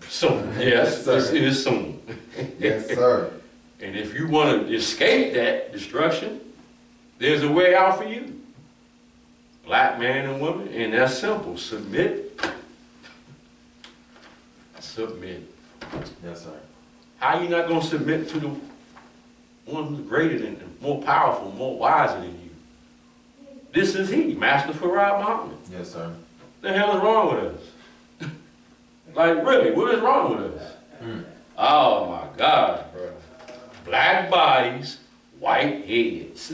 Soon, yes, Yes, it is soon. Yes, sir. And if you want to escape that destruction, there's a way out for you. Black man and woman, and that's simple. Submit. Submit. Yes, sir. How you not going to submit to the one who's greater than, more powerful, more wiser than you? This is he, Master Farad Muhammad. Yes, sir. The hell is wrong with us? Like, really, what is wrong with us? Oh my gosh, bro. Black bodies, white heads.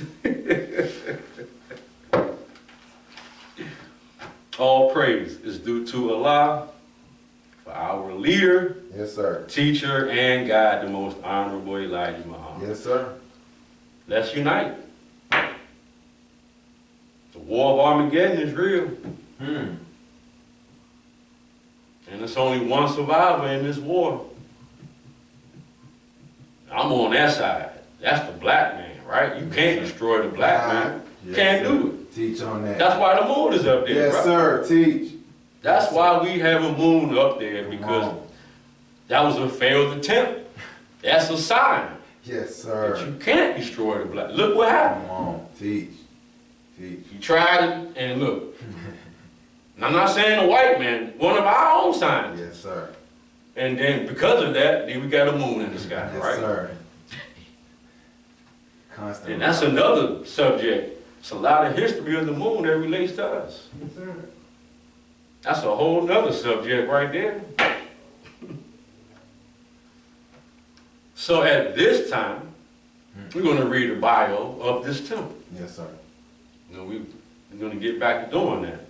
All praise is due to Allah for our leader, Yes, sir. teacher, and guide, the most honorable Elijah Muhammad. Yes, sir. Let's unite. The war of Armageddon is real. And there's only one survivor in this war. I'm on that side. That's the black man, right? You can't destroy the black man. Yes, Can't sir. do it. Teach on that. That's why the moon is up there, Yes, bro. sir. Teach. That's why we have a moon up there, Come because on. that was a failed attempt. That's a sign Yes, that sir. you can't destroy the black. Look what happened. Come on. Teach. Teach. You tried it, and look. And I'm not saying a white man, one of our own signs. Yes, sir. And then because of that, then we got a moon in the sky, Yes, right? sir. Constant. And that's another subject. It's a lot of history of the moon that relates to us. Yes, sir. That's a whole nother subject right there. So at this time, we're going to read a bio of this temple. Yes, sir. You know, we're going to get back to doing that.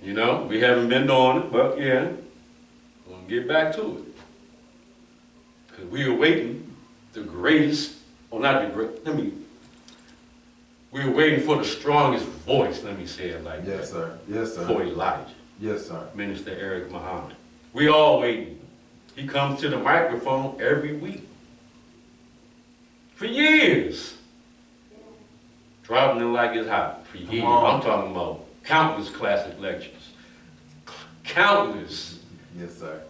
You know, we haven't been doing it, but yeah, we're going to get back to it. Because we are waiting the greatest, or not the great, we were waiting for the strongest voice, let me say it like Yes, that, sir. Yes, sir. for Elijah, Yes, sir. Minister Eric Muhammad. We all waiting. He comes to the microphone every week. For years. Dropping it like it's hot. For years. on. I'm talking about countless classic lectures. Countless. Yes, sir.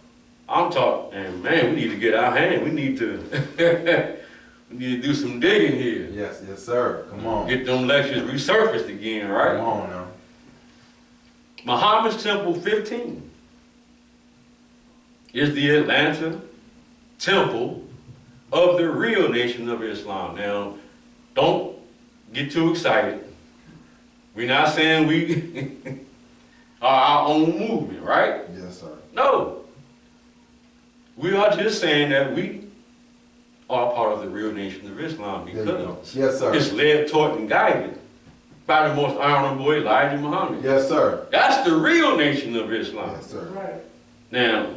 I'm talking, and man, we need to get our hand. We need to, we need to do some digging here. Yes, yes, sir. Come on. Get them lectures resurfaced again, right? Come on now. Muhammad's Temple 15 is the Atlanta temple of the real Nation of Islam. Now, don't get too excited. We're not saying we are our own movement, right? Yes, sir. No. We are just saying that we are part of the real Nation of Islam There you go. because Yes, sir. it's led, taught, and guided by the most honorable Elijah Muhammad. Yes, sir. That's the real Nation of Islam. Yes, sir. Right. Now,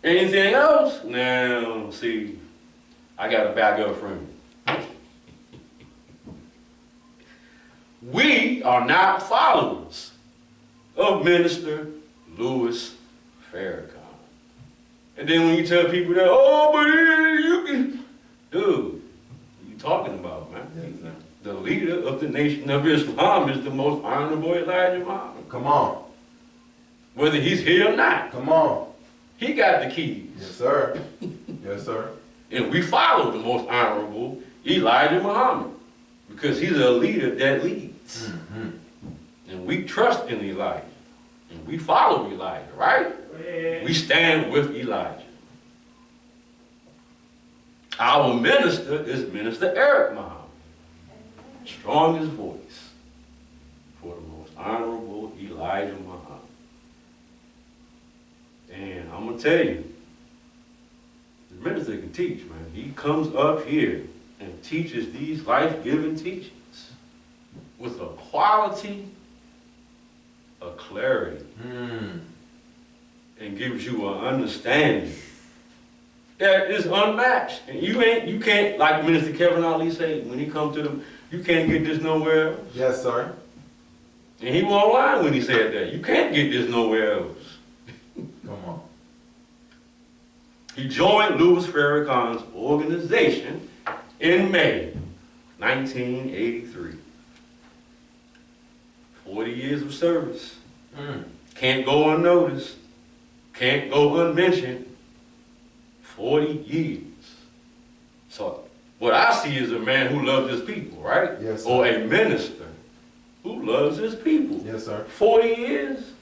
anything else? Now, see, I got to back up from you. We are not followers of Minister Louis Farrakhan. And then when you tell people that, oh, but you can, dude, what are you talking about, man? Yes, sir. The leader of the Nation of Islam is the most honorable Elijah Muhammad. Come on. Whether he's here or not, Come on. he got the keys. Yes, sir. Yes, sir. And we follow the most honorable Elijah Muhammad because he's a leader that leads. And we trust in Elijah. And we follow Elijah, right? We stand with Elijah. Our minister is Minister Eric Muhammad. Strongest voice for the most honorable Elijah Muhammad. And I'm going to tell you, the minister can teach, man. He comes up here and teaches these life-giving teachings with a quality, a clarity, and gives you an understanding that is unmatched. And you can't, like Minister Kevin Ali say, when he comes to them, you can't get this nowhere else. Yes, sir. And he won't lie when he said that. You can't get this nowhere else. Come on. He joined Louis Farrakhan's organization in May 1983. 40 years of service. Can't go unnoticed. can't go unmentioned. 40 years. So what I see is a man who loves his people, right? Yes, sir. Or a minister who loves his people. Yes, sir. 40 years?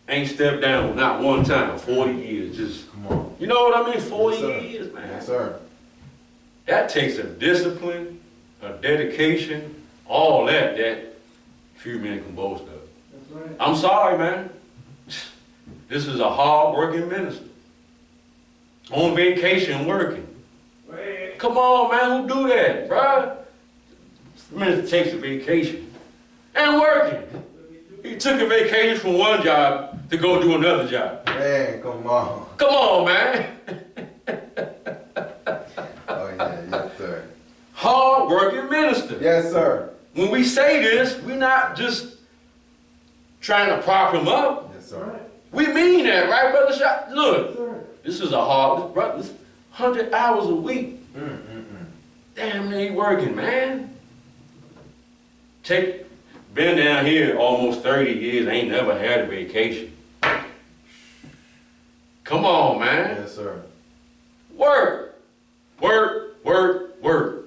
Ain't stepped down not one time. 40 years. Just, Come on. you know what I mean? 40 Yes, sir. years, man. Yes, sir. That takes a discipline, a dedication, all that few men can boast of. That's right. I'm sorry, man. This is a hard-working minister. On vacation working. Come on, man, who do that, bruh? The minister takes a vacation and working. He took a vacation from one job to go do another job. Man, come on. Come on, man. Oh, yeah, yes, sir. Hard-working minister. Yes, sir. When we say this, we're not just trying to prop him up. Yes, sir. We mean that, right, Brother Shot? Look, Sir. this is a hard, brother, 100 hours a week. Damn, man, he working, man. Been down here almost 30 years, ain't never had a vacation. Come on, man. Yes, sir. Work, work, work, work.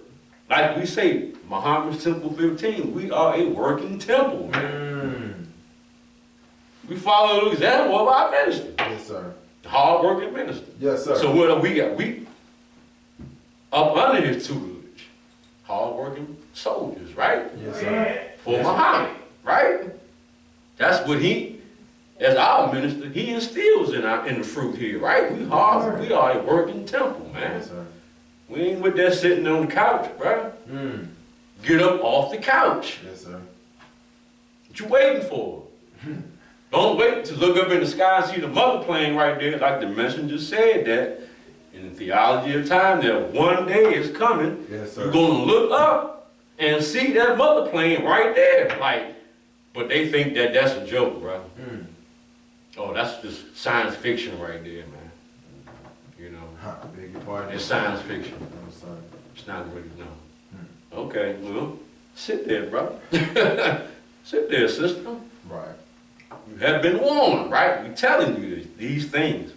Like we say, Muhammad's Temple 15, we are a working temple, man. We follow the example of our minister, Yes, sir. hard-working minister. Yes, sir. So what do we got? We up under his tutelage, hard-working soldiers, right? Yes, sir. For Muhammad, right? That's what he, as our minister, he instills in the fruit here, right? We are a working temple, man. Yes, sir. We ain't with that sitting on the couch, bro. Get up off the couch. Yes, sir. What you waiting for? Don't wait to look up in the sky and see the mother plane right there, like the messenger said that in the theology of time, that one day is coming. Yes, sir. You're gonna look up and see that mother plane right there. Like, but they think that that's a joke, bro. Oh, that's just science fiction right there, man. You know, Beg your pardon. it's science fiction. I'm sorry. It's not really, no. Okay, well, sit there, bro. Sit there, sister. Right. You have been warned, right? We're telling you these things.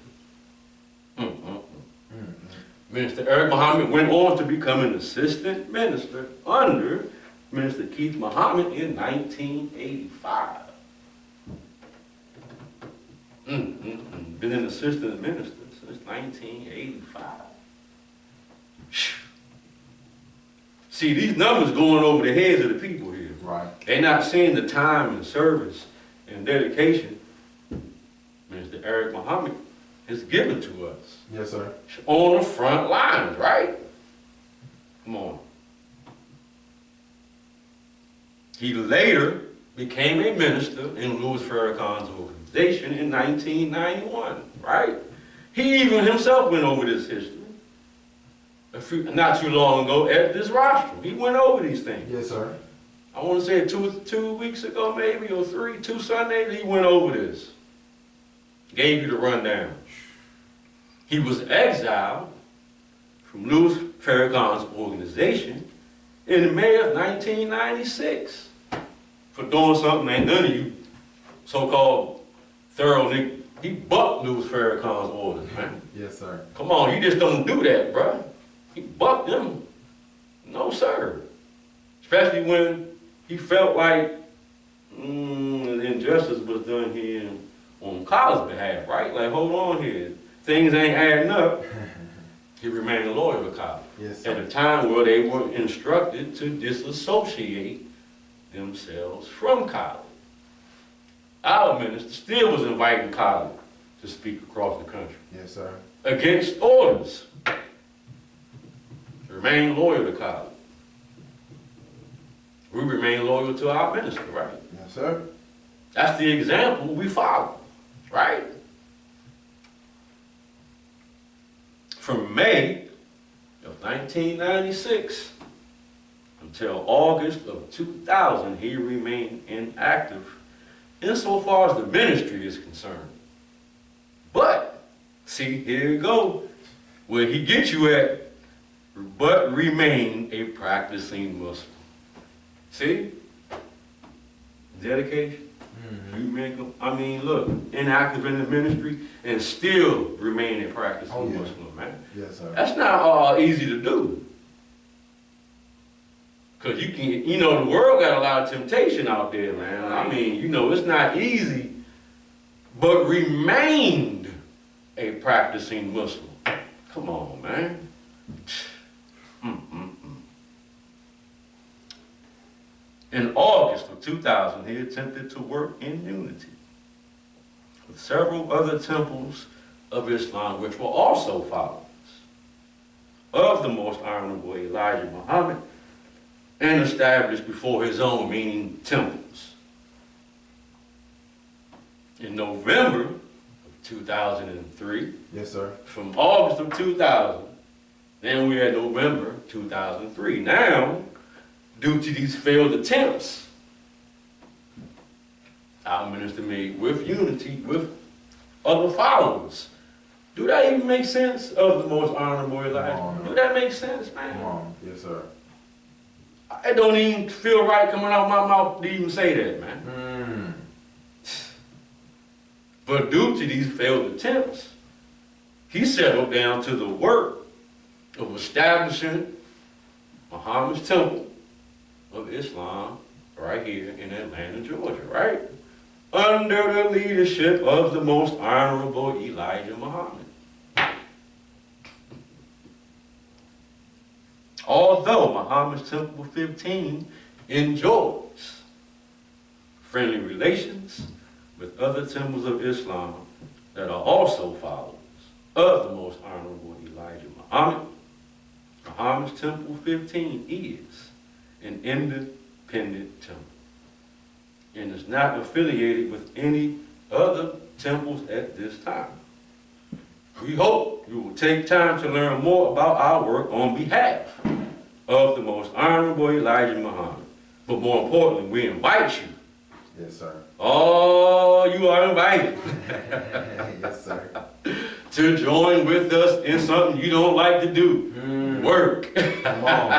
Minister Eric Muhammad went on to become an assistant minister under Minister Keith Muhammad in 1985. Been an assistant minister since 1985. See, these numbers going over the heads of the people here. Right. They're not seeing the time and service and dedication Mr. Eric Muhammad has given to us. Yes, sir. On the front lines, right? Come on. He later became a minister in Louis Farrakhan's organization in 1991, right? He even himself went over this history. Not too long ago at this rostrum. He went over these things. Yes, sir. I want to say two weeks ago maybe, or two Sundays, he went over this. Gave you the rundown. He was exiled from Louis Farrakhan's organization in May of 1996 for doing something ain't none of you so-called thorough nigga. He bucked Louis Farrakhan's orders, man. Yes, sir. Come on, you just don't do that, bruh. He bucked them. No, sir. Especially when he felt like injustice was done here on Kyle's behalf, right? Like, hold on here. Things ain't adding up. He remained loyal to Kyle. Yes, At sir. a time where they were instructed to disassociate themselves from Kyle. Our minister still was inviting Kyle to speak across the country Yes, sir. against orders. Remain loyal to Kyle. We remain loyal to our minister, right? Yes, sir. That's the example we follow, right? From May of 1996 until August of 2000, he remained inactive insofar as the ministry is concerned. But, see, here you go, where he gets you at, but remain a practicing Muslim. See? Dedication. Few men, I mean, look, inactive in the ministry and still remain a practicing Oh, yeah. Muslim, man. Yes, sir. That's not easy to do. Cause you can, you know, the world got a lot of temptation out there, man. I mean, you know, it's not easy, but remained a practicing Muslim. Come on, man. In August of 2000, he attempted to work in unity with several other temples of Islam, which were also followers of the most honorable Elijah Muhammad, and established before his own, meaning temples. In November of 2003, Yes, sir. from August of 2000, then we had November 2003. Now, due to these failed attempts, our minister made with unity with other followers. Do that even make sense of the most honorable Elijah? No. Do that make sense, Come man? on. Yes, sir. It don't even feel right coming out my mouth to even say that, man. But due to these failed attempts, he settled down to the work of establishing Muhammad's temple of Islam right here in Atlanta, Georgia, right? Under the leadership of the most honorable Elijah Muhammad. Although Muhammad's Temple 15 enjoys friendly relations with other temples of Islam that are also followers of the most honorable Elijah Muhammad, Muhammad's Temple 15 is an independent temple and is not affiliated with any other temples at this time. We hope you will take time to learn more about our work on behalf of the most honorable Elijah Muhammad. But more importantly, we invite you. Yes, sir. Oh, you are invited Yes, sir. to join with us in something you don't like to do. Work. Come on.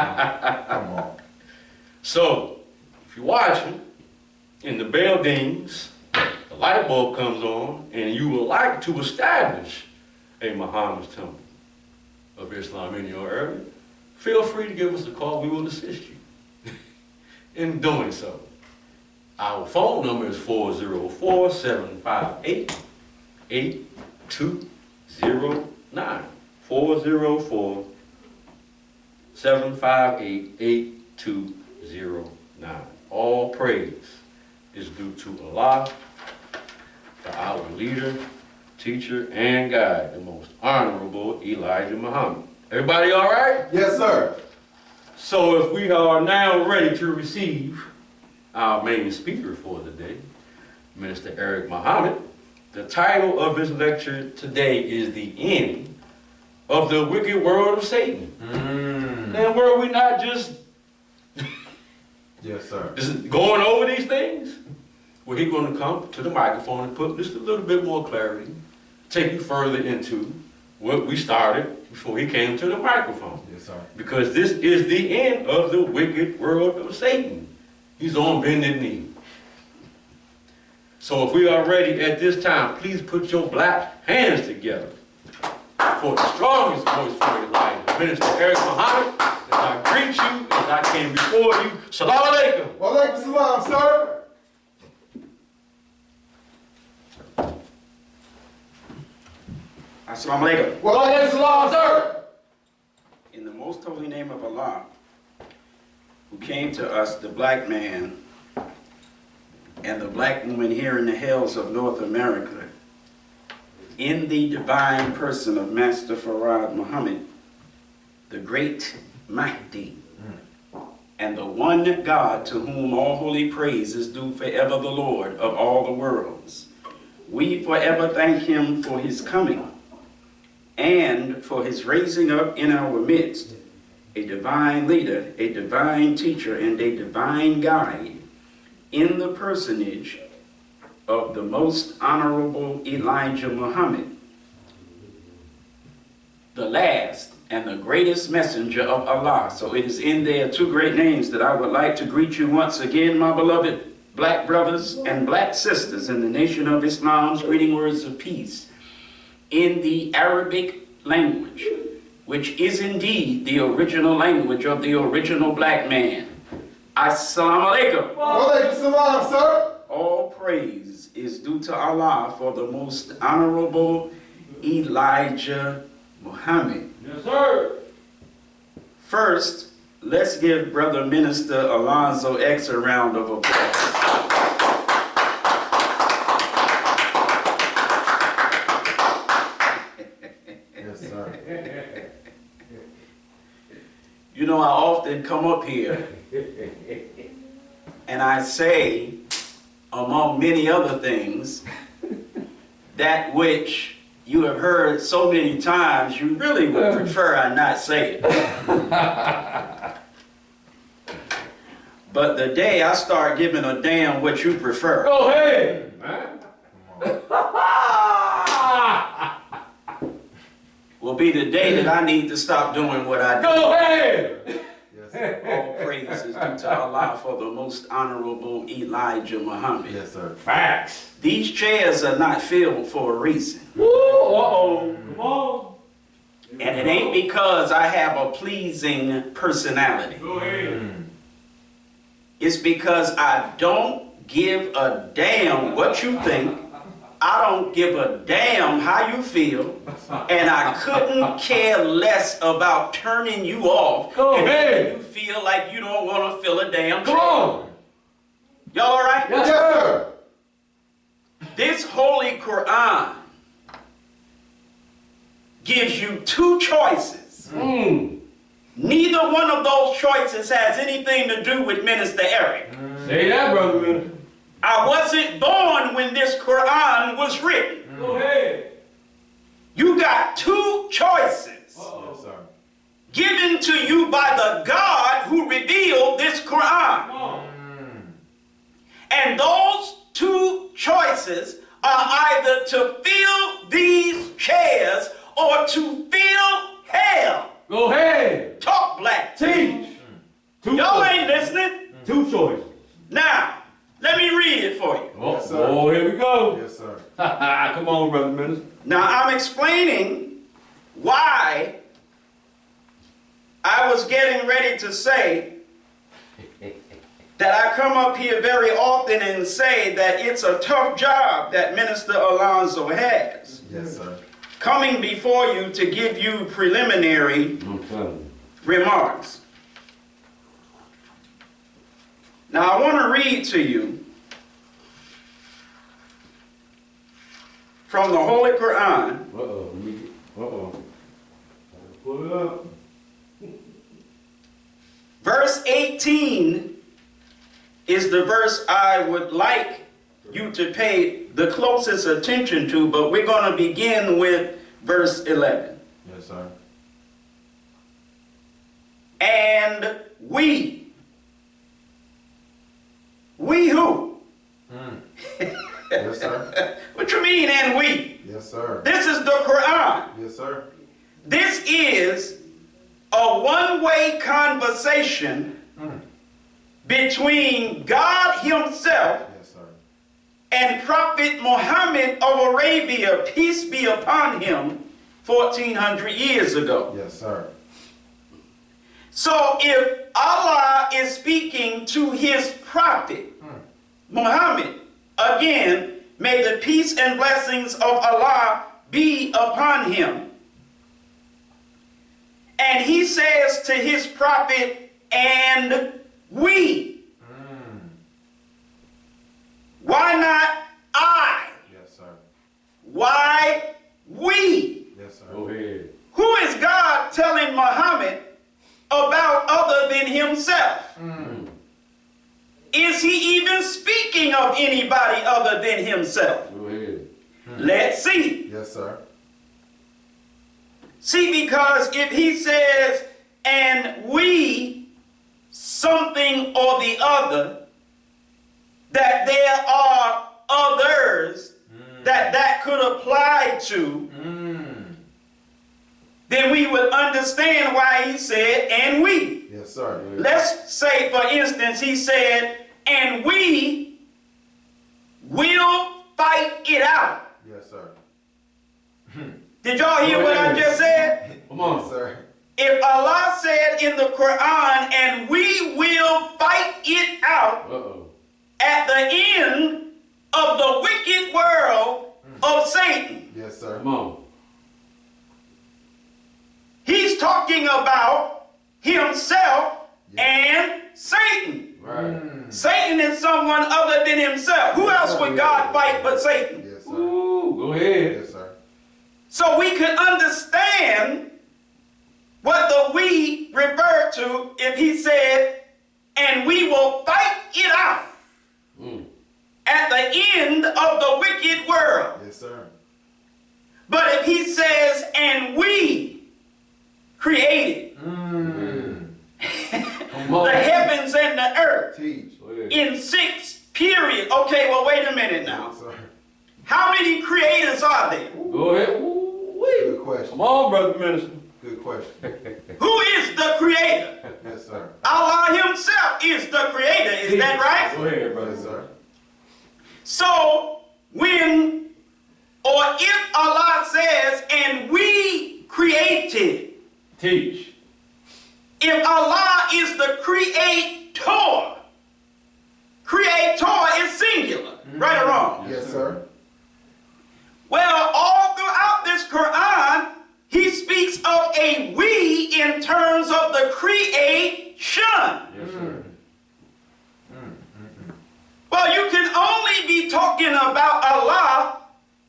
Come on. So, if you're watching and the bell dings, the light bulb comes on, and you would like to establish a Muhammad's Temple of Islam in your area, feel free to give us a call. We will assist you in doing so. Our phone number is 404-758-8209. 404-758-8209. All praise is due to Allah, for our leader, teacher, and guide, the most honorable Elijah Muhammad. Everybody all right? Yes, sir. So if we are now ready to receive our main speaker for the day, Minister Eric Muhammad, the title of his lecture today is The End of the Wicked World of Satan. And were we not just Yes, sir. going over these things? Well, he's going to come to the microphone and put just a little bit more clarity, take you further into what we started before he came to the microphone. Yes, sir. Because this is the end of the wicked world of Satan. He's on bended knee. So if we are ready at this time, please put your black hands together for the strongest voice for Elijah, Minister Eric Muhammad, as I greet you as I came before you. Shalom alaikum. Wa alaikum salam, sir. Assalamu alaikum. Wa alaikum salam, sir. In the most holy name of Allah, who came to us, the black man and the black woman here in the hills of North America, in the divine person of Master Farad Muhammad, the great Mahdi, and the one God to whom all holy praise is due forever, the Lord of all the worlds. We forever thank him for his coming and for his raising up in our midst a divine leader, a divine teacher, and a divine guide in the personage of the most honorable Elijah Muhammad, the last and the greatest messenger of Allah. So it is in their two great names that I would like to greet you once again, my beloved black brothers and black sisters in the Nation of Islam's greeting words of peace in the Arabic language, which is indeed the original language of the original black man. Assalamu alaikum. Walaikum salam, sir. All praise is due to Allah for the most honorable Elijah Muhammad. Yes, sir. First, let's give Brother Minister Alonzo X a round of applause. Yes, sir. You know, I often come up here and I say, among many other things, that which you have heard so many times, you really would prefer I not say it. But the day I start giving a damn what you prefer, Go ahead, man. will be the day that I need to stop doing what I do. Go ahead. Yes, sir. All praise is due to Allah for the most honorable Elijah Muhammad. Yes, sir. Facts. These chairs are not filled for a reason. Woo, uh-oh. Come on. And it ain't because I have a pleasing personality. Go ahead. It's because I don't give a damn what you think. I don't give a damn how you feel. And I couldn't care less about turning you off Go and ahead. making you feel like you don't want to fill a damn Come chair. on. Y'all all right? Yes, Yes, sir. sir. This Holy Quran gives you two choices. Neither one of those choices has anything to do with Minister Eric. Say that, brother minister. I wasn't born when this Quran was written. Go ahead. You got two choices Yes, sir. given to you by the God who revealed this Quran. Come on. And those two choices are either to fill these chairs or to fill hell. Go ahead. Talk black. Teach. Two Y'all choices. ain't listening. Two choices. Now, let me read it for you. Oh, Yes, sir. oh, here we go. Yes, sir. Come on, brother minister. Now, I'm explaining why I was getting ready to say that I come up here very often and say that it's a tough job that Minister Alonzo has. Yes, sir. Coming before you to give you preliminary I'm telling you. remarks. Now, I want to read to you from the Holy Quran, Uh-oh. Let me get, uh-oh. Pull it up. verse 18 is the verse I would like you to pay the closest attention to, but we're going to begin with verse 11. Yes, sir. And we who? Yes, sir. What you mean, and we? Yes, sir. This is the Quran. Yes, sir. This is a one-way conversation between God himself Yes, sir. and Prophet Muhammad of Arabia, peace be upon him, 1400 years ago. Yes, sir. So if Allah is speaking to his prophet, Muhammad, again, may the peace and blessings of Allah be upon him. And he says to his prophet, and we. Why not I? Yes, sir. Why we? Yes, sir. Go ahead. Who is God telling Muhammad about other than himself? Is he even speaking of anybody other than himself? Go ahead. Let's see. Yes, sir. See, because if he says, and we, something or the other, that there are others that could apply to, then we would understand why he said, and we. Yes, sir. Let's say, for instance, he said, and we will fight it out. Yes, sir. Did y'all hear what I just said? Come on. Yes, sir. If Allah said in the Quran, and we will fight it out Uh-oh. at the end of the wicked world of Satan, Yes, sir. Come on. he's talking about himself and Satan. Right. Satan is someone other than himself. Who else would God fight but Satan? Yes, sir. Ooh, go ahead. Yes, sir. So we could understand what the we referred to if he said, and we will fight it out Mm. at the end of the wicked world. Yes, sir. But if he says, and we created Come on. the heavens and the earth Teach. Go ahead. in 6 periods. Okay, well, wait a minute now. Yes, sir. How many creators are there? Go ahead. Ooh-wee. Good question. Come on, brother minister. Good question. Who is the creator? Yes, sir. Allah himself is the creator. Is that right? Go ahead, brother. Yes, sir. So when, or if Allah says, and we created, Teach. if Allah is the creator, creator is singular, right or wrong? Yes, sir. Well, all throughout this Quran, he speaks of a we in terms of the creation. Yes, sir. Well, you can only be talking about Allah,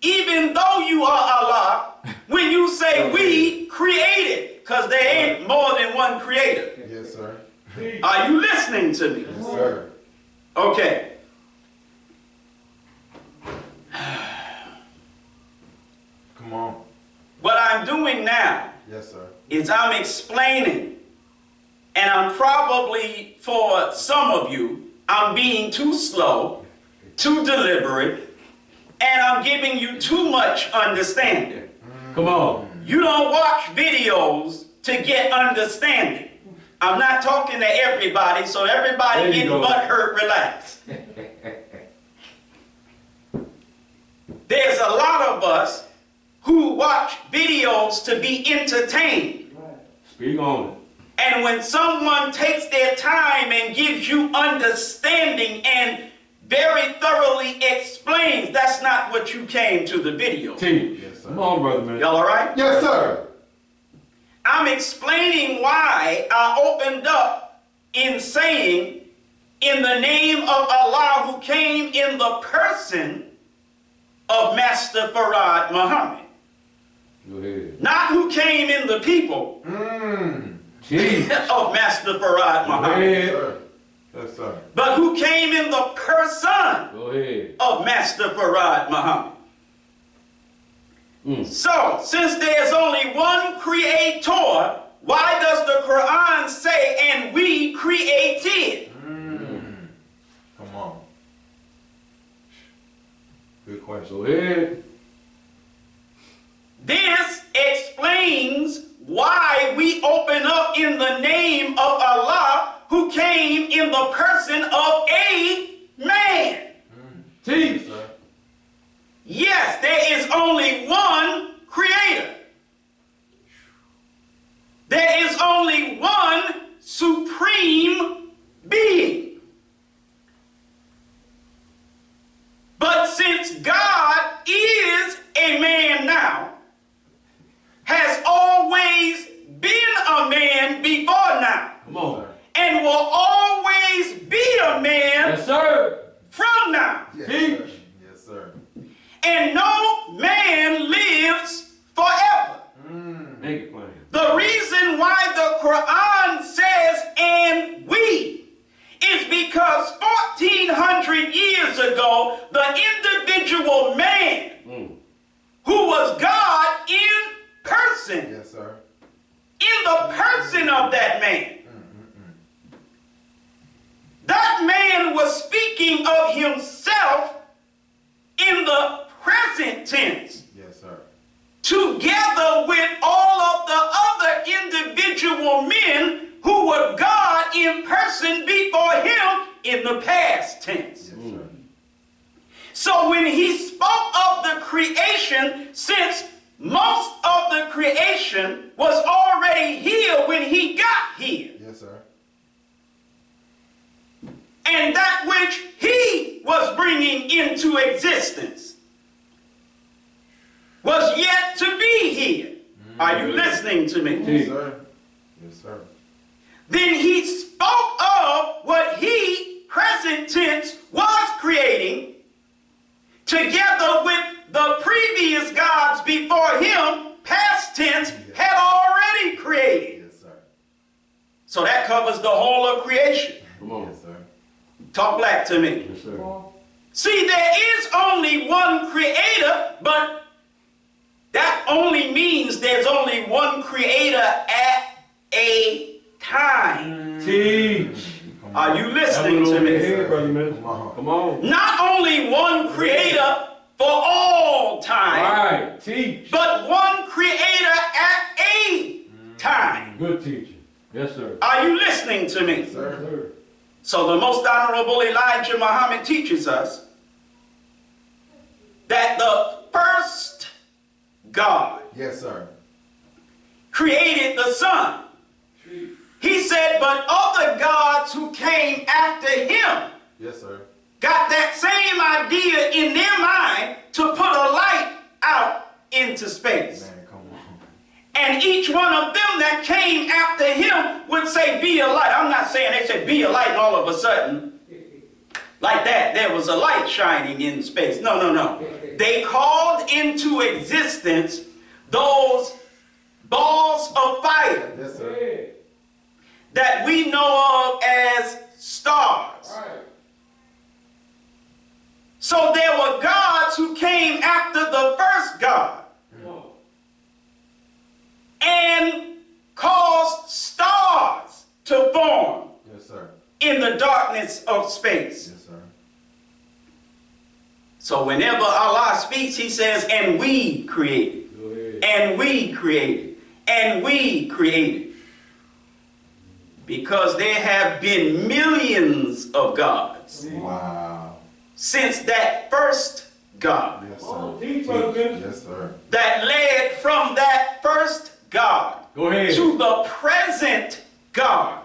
even though you are Allah, when you say we created, because there ain't more than one creator. Yes, sir. Are you listening to me? Yes, sir. Okay. Come on. What I'm doing now Yes, sir. is I'm explaining, and I'm probably, for some of you, I'm being too slow, too deliberate, and I'm giving you too much understanding. Come on. You don't watch videos to get understanding. I'm not talking to everybody, so everybody There you getting go. butt hurt, relax. There's a lot of us who watch videos to be entertained. Speak on it. And when someone takes their time and gives you understanding and very thoroughly explains, that's not what you came to the video. Teach. Yes, sir. Come on, brother minister. Y'all all right? Yes, sir. I'm explaining why I opened up in saying, in the name of Allah who came in the person of Master Farad Muhammad. Go ahead. Not who came in the people Teach. of Master Farad Go Muhammad, Yes, ahead. sir. Yes, sir. but who came in the person Go ahead. of Master Farad Muhammad. So, since there's only one creator, why does the Quran say, and we created? Come on. Good question. Go ahead. This explains why we open up in the name of Allah who came in the person of a man. Teach. Sir. Yes, there is only one creator. There is only one supreme being. But since God is a man now, has always been a man before now, Come on. and will always be a man Yes, sir. from now. Yes, Teach. sir. Yes, sir. And no man lives forever. Make it plain. The reason why the Quran says, and we, is because 1400 years ago, the individual man who was God in person, Yes, sir. in the person of that man, that man was speaking of himself in the present tense, Yes, sir. together with all of the other individual men who were God in person before him in the past tense. Yes, sir. So when he spoke of the creation, since most of the creation was already here when he got here, Yes, sir. and that which he was bringing into existence was yet to be here. Are you listening to me? Yes, sir. Yes, sir. Then he spoke of what he, present tense, was creating, together with the previous gods before him, past tense, had already created. Yes, sir. So that covers the whole of creation. Come on. Yes, sir. Talk back to me. Yes, sir. See, there is only one creator, but that only means there's only one creator at a time. Teach. Are you listening to me? Here, brother minister. Come on. Come on. Not only one creator for all time, Right. Teach. but one creator at a time. Good teaching. Yes, sir. Are you listening to me? Yes, sir. So the most honorable Elijah Muhammad teaches us that the first God Yes, sir. created the Son. He said, but other gods who came after him Yes, sir. got that same idea in their mind to put a light out into space. Man, come on. And each one of them that came after him would say, be a light. I'm not saying they said, be a light, and all of a sudden, like that, there was a light shining in space. No, no, no. They called into existence those balls of fire Yes, sir. that we know of as stars. So there were gods who came after the first God and caused stars to form Yes, sir. in the darkness of space. Yes, sir. So whenever Allah speaks, he says, and we created, Go ahead. and we created, and we created. Because there have been millions of gods Wow. since that first God Yes, Oh, sir. teach, brother minister. Yes, sir. that led from that first God Go ahead. to the present God,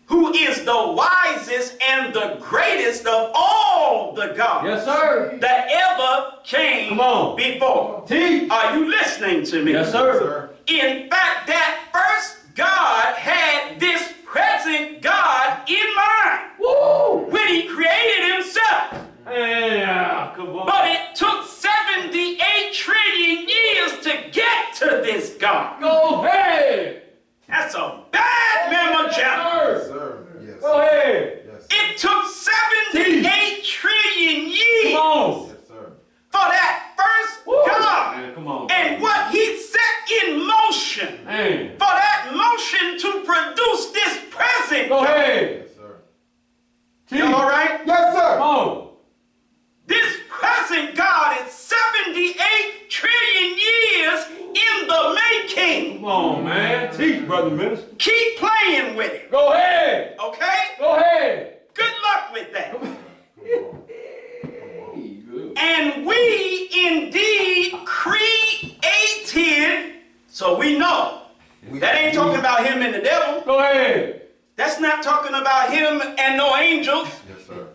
who is the wisest and the greatest of all the gods Yes, sir. that ever came Come on. before. Teach. Are you listening to me? Yes, Yes, sir. sir. In fact, that first God had this present God in mind Woo. when he created himself. Yeah. Come on. But it took 78 trillion years to get to this God. Go ahead. That's a bad memo, gentlemen. Yes, sir. Yes. Go ahead. Yes, sir. It took 78 trillion Come years on. Yes, sir. for that first Woo. God. Man, come on. And what he set in motion Man. for that motion to produce this present Go God. ahead. Yes, sir. Teach. You all right? Yes, sir. Come on. This present God is 78 trillion years in the making. Come on, man. Teach, brother minister. Keep playing with it, Go ahead. okay? Go ahead. Good luck with that. Good. And we indeed created, so we know. That ain't talking about him and the devil. Go ahead. That's not talking about him and no angels. Yes, sir.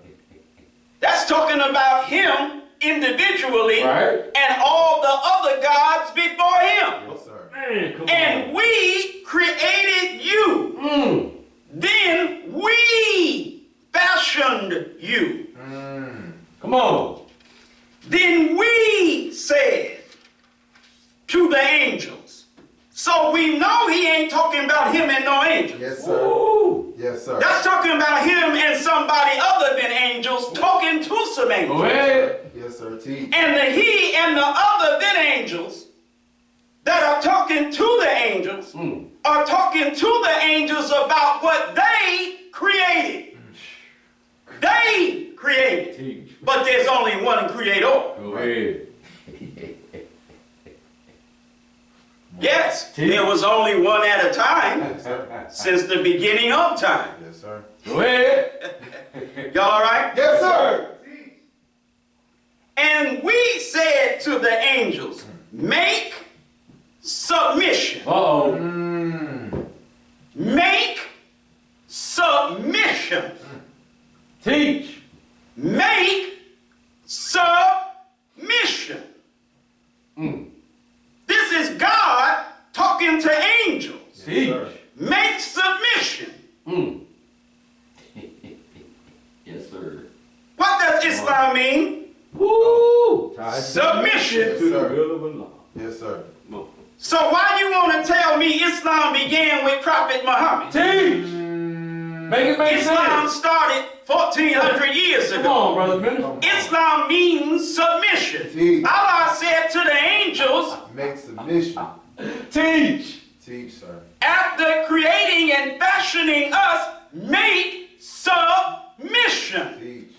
That's talking about him individually Right. and all the other gods before him. Yes, sir. Man, come And we created you. on. Then we fashioned you. Come on. Then we said to the angels. So we know he ain't talking about him and no angels. Yes, sir. Woo. Yes, sir. That's talking about him and somebody other than angels talking to some Go angels. ahead. Yes, sir. Teach. And the he and the other than angels that are talking to the angels are talking to the angels about what they created. They created. Teach. But there's only one creator. Go ahead. Yes, there was only one at a time Yes, sir. since the beginning of time. Yes, sir. Go ahead. Y'all all right? Yes, sir. And we said to the angels, make submission. Uh-oh. Make submission. Teach. Make submission. This is God talking to angels. Teach. Make submission. Yes, sir. What does Islam mean? Woo! Submission. To the will of Allah. Yes, sir. Come on. So why you want to tell me Islam began with Prophet Muhammad? Teach. Make it make Islam sense. started 1400 years Come ago. on, brother minister. Islam means submission. Teach. Allah said to the angels, Make submission. Teach. Teach, sir. after creating and fashioning us, make submission. Teach.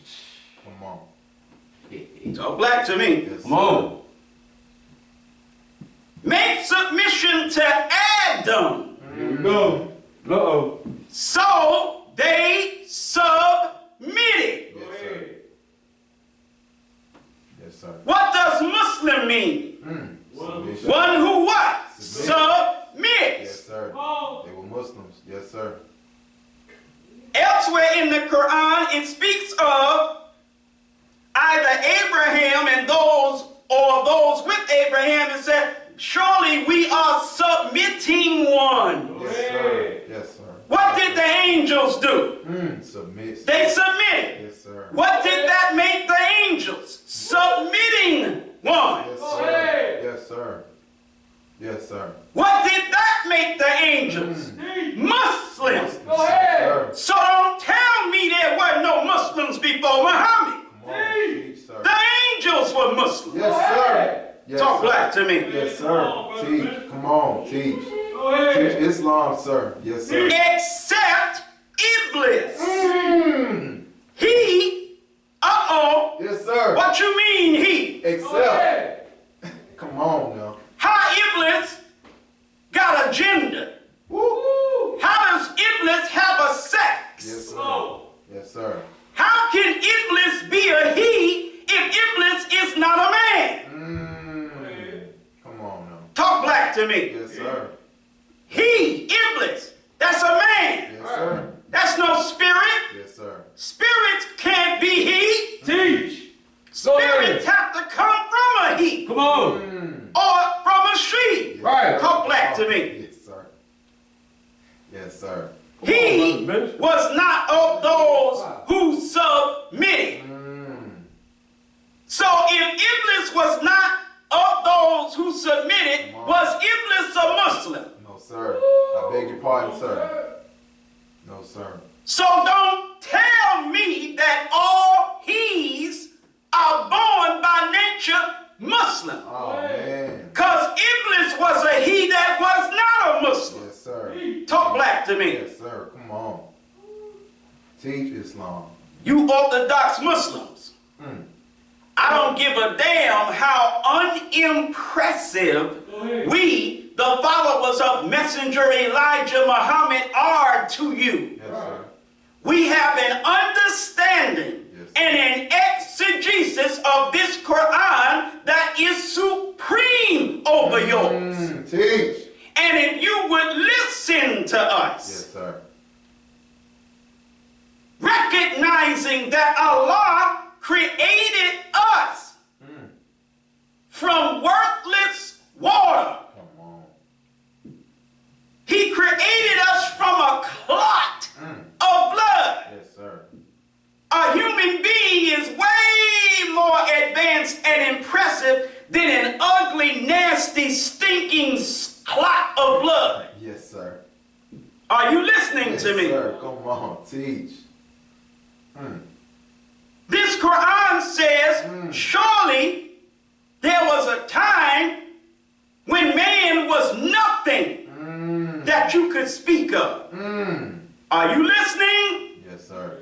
Come on. Talk black to me. Yes, Come on. Make submission to Adam. Here we go. Uh-oh. So they submitted. Yes, sir. Yes, sir. What does Muslim mean? Submission. One who what? Submit. Submits. Yes, sir. They were Muslims. Yes, sir. Elsewhere in the Quran, it speaks of either Abraham and those with Abraham and said, surely we are submitting one. Yes, sir. Yes, sir. What did the angels do? Submit. They submitted. Yes, sir. What did that make the angels? Submitting one. Yes, sir. Yes, sir. Yes, sir. What did that make the angels? Muslims. Go ahead. So don't tell me there were no Muslims before Muhammad. Come on. Teach, sir. The angels were Muslims. Yes, sir. Yes, Talk sir. black to me. Yes, sir. Teach. Come on. Teach. Teach Islam, sir. Yes, sir. Except Iblis. He, Yes, sir. what you mean he? Except. Come on now. How Iblis got a gender? Woo. How does Iblis have a sex? Yes, sir. Yes, sir. How can Iblis be a he if Iblis is not a man? Come on now. Talk black to me. Yes, sir. He, Iblis, that's a man. Yes, sir. That's no spirit. Yes, sir. Spirits can't be he. Teach. Spirits have to come from a he Come on. or from a she. Yes, Right. Talk black to me. Yes, sir. Yes, sir. He Brother minister. was not of those who submitted. So if Iblis was not of those who submitted, was Iblis a Muslim? No, sir. I beg your pardon, sir. No, sir. So don't tell me that all he's are born by nature Muslim. Oh, man. Because Iblis was a he that was not a Muslim. Yes, sir. Talk black to me. Yes, sir. Come on. Teach Islam. You Orthodox Muslims. I don't give a damn how unimpressive we, the followers of Messenger Elijah Muhammad, are to you. Yes, sir. We have an understanding and an exegesis of this Quran that is supreme over yours. Teach. And if you would listen to us, Yes, sir. recognizing that Allah created us from worthless water. Come on. He created us from a clot of blood. Yes, sir. A human being is way more advanced and impressive than an ugly, nasty, stinking clot of blood. Yes, sir. Are you listening Yes, to me? sir. Come on. Teach. This Quran says, surely there was a time when man was nothing that you could speak of. Are you listening? Yes, sir.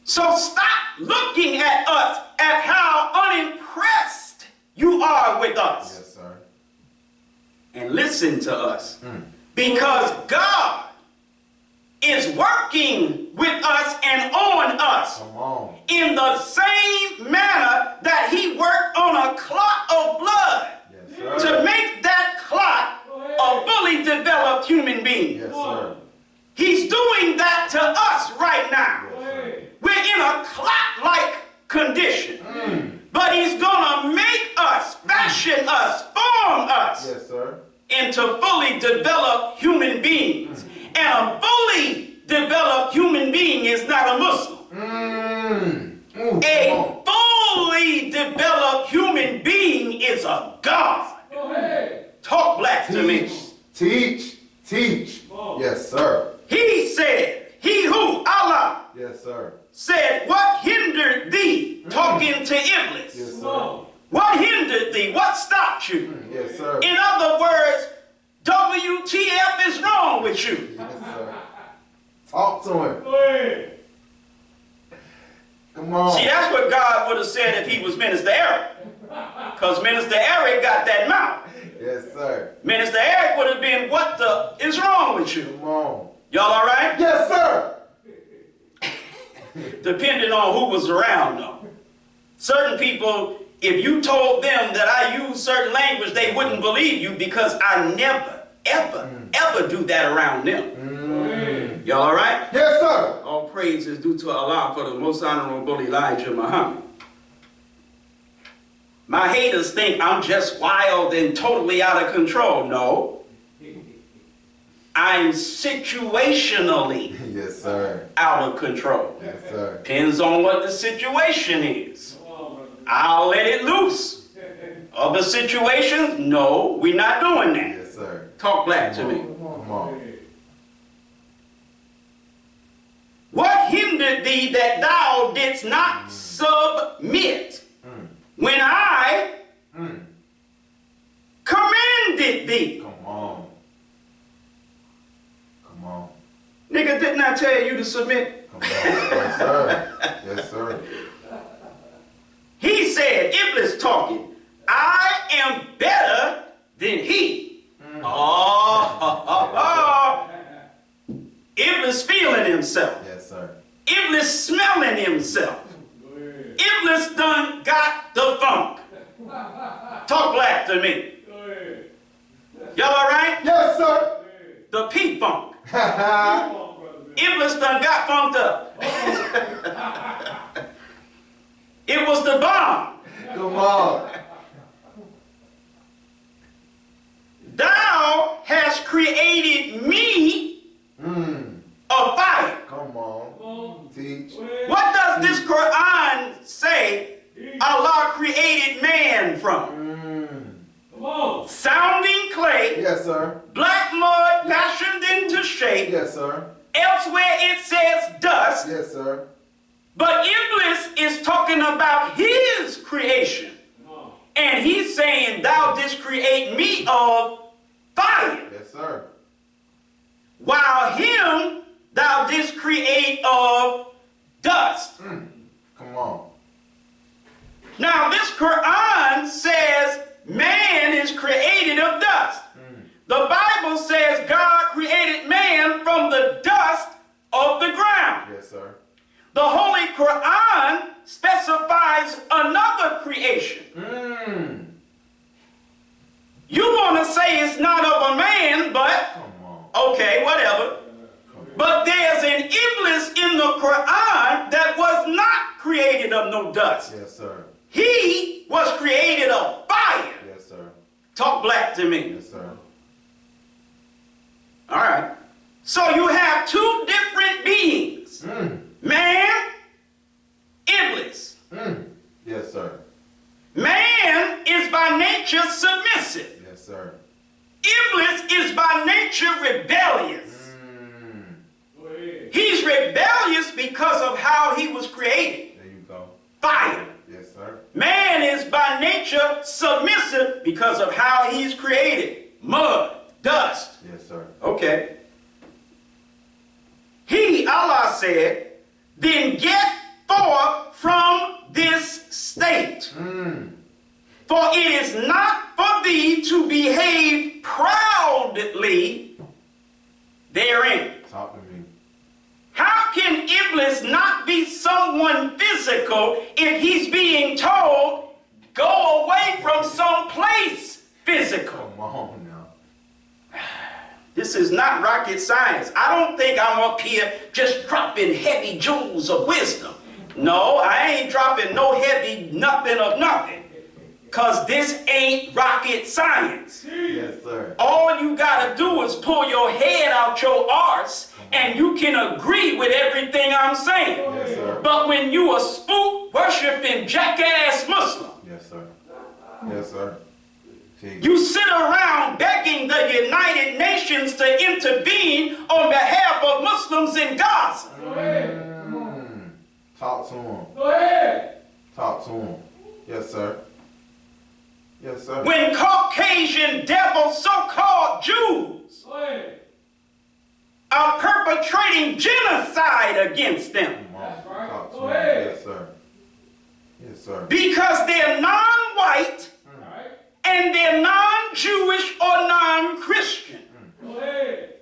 So stop looking at us at how unimpressed you are with us. Yes, sir. And listen to us. Because God is working with us and on us Come on. in the same manner that he worked on a clot of blood Yes, sir. to make that clot a fully developed human being. Yes, sir. He's doing that to us right now. Yes, sir. We're in a clot-like condition. But he's gonna make us, fashion us, form us Yes, sir. into fully developed human beings. And a fully developed human being is not a Muslim. Come A on. fully developed human being is a God. Talk black to me. Teach. Yes, sir. He said, he who, Allah, Yes, sir. said, what hindered thee? Talking to Iblis. Yes, sir. What hindered thee? What stopped you? Yes, sir. In other words, WTF is wrong with you. Yes, sir. Talk to him. Come on. See, that's what God would have said if he was Minister Eric. Because Minister Eric got that mouth. Yes, sir. Minister Eric would have been, what the is wrong with you? Come on. Y'all all right? Yes, sir. Depending on who was around though. Certain people, if you told them that I use certain language, they wouldn't believe you because I never, ever do that around them. Y'all all right? Yes, sir. All praise is due to Allah for the most honorable Elijah Muhammad. My haters think I'm just wild and totally out of control. No. I'm situationally Yes, sir. out of control. Yes, sir. Depends on what the situation is. I'll let it loose. Other situations, no, we're not doing that. Yes, sir. Talk black to me. Come on. What hindered thee that thou didst not submit when I commanded thee? Come on. Come on. Nigga, didn't I tell you to submit? Come on. Yes, sir. Yes, sir. He said, Iblis talking, I am better than he. Oh, Iblis feeling himself. Yes, sir. Iblis smelling himself. Iblis done got the funk. Talk black to me. Y'all all right? Yes, sir. The P-funk. Iblis done got funked up. It was the bomb. Come on. Thou hast created me a fire. Come on. Teach. What does this Quran say Allah created man from? Sounding clay, Yes, sir. black mud fashioned into shape. Yes, sir. Elsewhere it says dust. Yes, sir. But Iblis is talking about his creation. And he's saying, thou didst create me of fire. Yes, sir. While him, thou didst create of dust. Come on. Now this Quran says man is created of dust. The Bible says God created man from the dust of the ground. Yes, sir. The Holy Quran specifies another creation. You want to say it's not of a man, but Come on. okay, whatever. But there's an Iblis in the Quran that was not created of no dust. Yes, sir. He was created of fire. Yes, sir. Talk black to me. Yes, sir. All right. So you have two different beings. Man, Iblis. Yes, sir. Man is by nature submissive. Yes, sir. Iblis is by nature rebellious. He's rebellious because of how he was created. There you go. Fire. Yes, sir. Man is by nature submissive because of how he's created. Mud, dust. Yes, sir. Okay. He, Allah said, then get forth from this state. For it is not for thee to behave proudly therein. Talk to me. physical if he's being told, go away from some place physical? Come on now. This is not rocket science. I don't think I'm up here just dropping heavy jewels of wisdom. No, I ain't dropping no heavy nothing of nothing. Because this ain't rocket science. Yes, sir. All you gotta do is pull your head out your arse and you can agree with everything I'm saying. Yes, sir. But when you a spook worshiping jackass Muslim, Yes, sir. Yes, sir. Teach. you sit around begging the United Nations to intervene on behalf of Muslims in Gaza. Talk to him. Go ahead. Talk to him. Yes, sir. Yes, sir. When Caucasian devil so-called Jews Go ahead. are perpetrating genocide against them Come on. That's right. Talk to Go him. ahead. Yes, sir. Yes, sir. because they're non-white All right. and they're non-Jewish or non-Christian. Go ahead.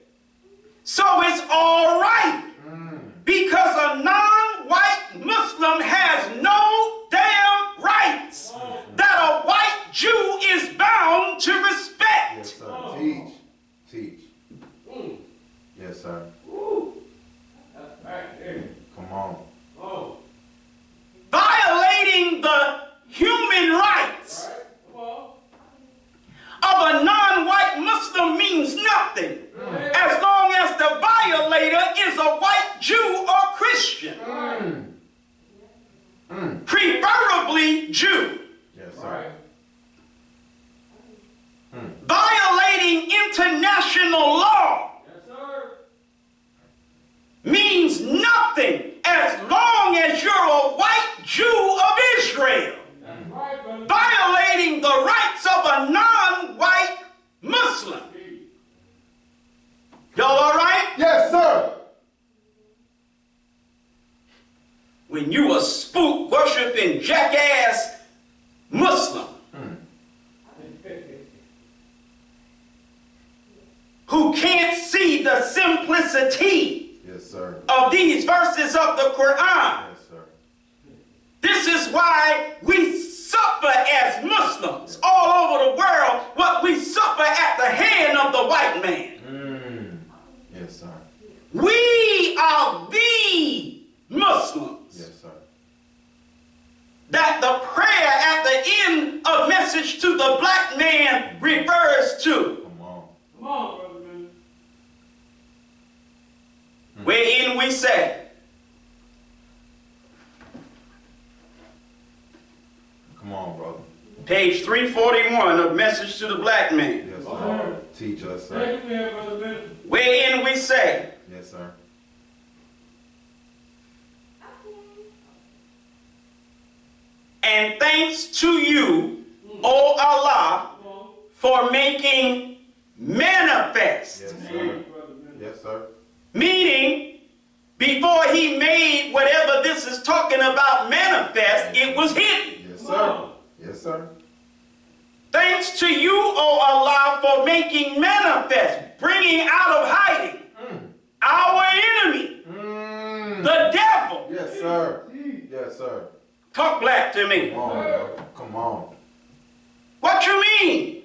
So it's all right Mm. because a non-white Muslim has no damn rights that a white Jew is bound to respect. Yes, sir. Teach. Teach. Yes, sir. Woo. That's right there. Come on. Oh. Violating the human rights All right. Come on. of a non-white Muslim means nothing as long as the violator is a white Jew or Christian, preferably Jew. Yes, All sir. right. Violating international law Yes, sir. means nothing as long as you're a white Jew of Israel. That's right, brother. Violating the rights of a non-white Muslim. Y'all all right? Yes, sir. When you a spook worshiping jackass Muslim who can't see the simplicity Yes, sir. of these verses of the Quran. Yes, sir. This is why we suffer as Muslims all over the world, what we suffer at the hand of the white man. Yes, sir. We are the Muslims Yes, sir. that the prayer at the end of Message to the Black Man refers to, Come on. Come on, brother, man. wherein we say, Come on, brother. page 341 of Message to the Black Man, Yes, sir. Teach us, sir. Thank you, man, brother, man. wherein we say, Yes, sir. and thanks to you, O Allah, Come on. for making manifest. Yes, Hey, sir. brother, man. Yes, sir. Meaning, before he made whatever this is talking about manifest, it was hidden. Yes, Come sir. on. Yes, sir. Thanks to you, O Allah, for making manifest, bringing out of hiding our enemy, the devil. Yes, sir. Yes, sir. Talk black to me. Come on, brother. Come on. What you mean?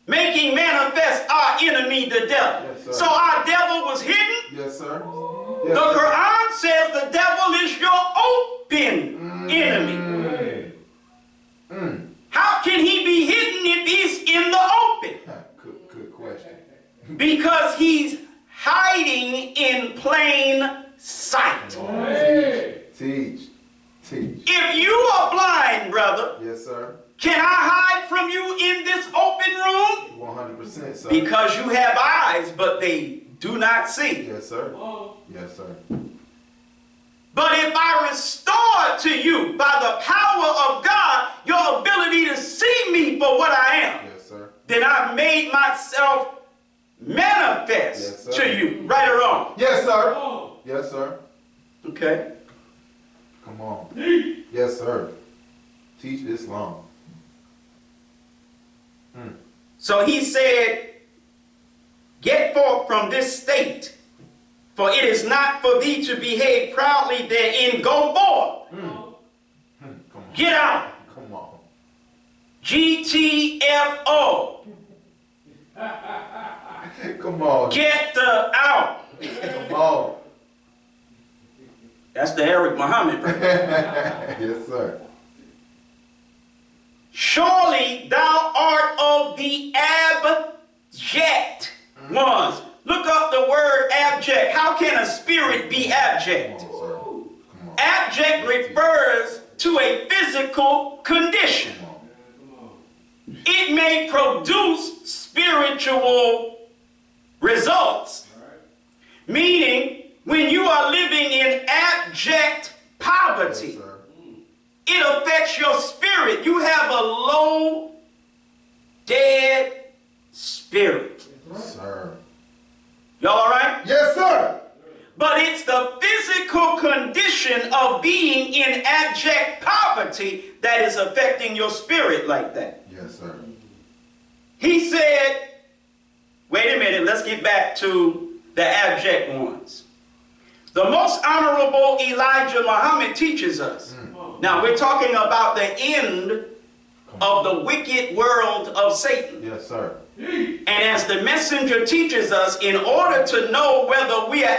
Making manifest our enemy, the devil. Yes, sir. So our devil was hidden? Yes, sir. The Yes, sir. Quran says the devil is your open enemy. Hey. How can he be hidden if he's in the open? Good question. Because he's hiding in plain sight. Hey. Teach. Teach. If you are blind, brother, Yes, sir. can I hide from you in this open room? 100%, sir. Because you have eyes, but they do not see. Yes, sir. Come on. Yes, sir. But if I restore to you by the power of God your ability to see me for what I am, Yes, sir. then I've made myself manifest Yes, sir. to you, right or wrong. Yes, Come sir. on. Yes, sir. Okay? Come on. Teach. Yes, sir. Teach Islam. So he said, get forth from this state, for it is not for thee to behave proudly therein. Go forth. Come on. Get out. Come on. GTFO. Come on. Get the out. Come on. That's the Eric Muhammad. Yes, sir. Surely thou art of the abject ones. Look up the word abject. How can a spirit be abject? Come on, sir. Come on. Abject refers to a physical condition. Come on. It may produce spiritual results, meaning when you are living in abject Yes, poverty, sir. it affects your spirit. You have a low, dead spirit. Sir. Y'all all right? Yes, sir. But it's the physical condition of being in abject poverty that is affecting your spirit like that. Yes, sir. He said, wait a minute, let's get back to the abject ones. The most honorable Elijah Muhammad teaches us. Now we're talking about the end of the wicked world of Satan. Yes, sir. And as the messenger teaches us, in order to know whether we are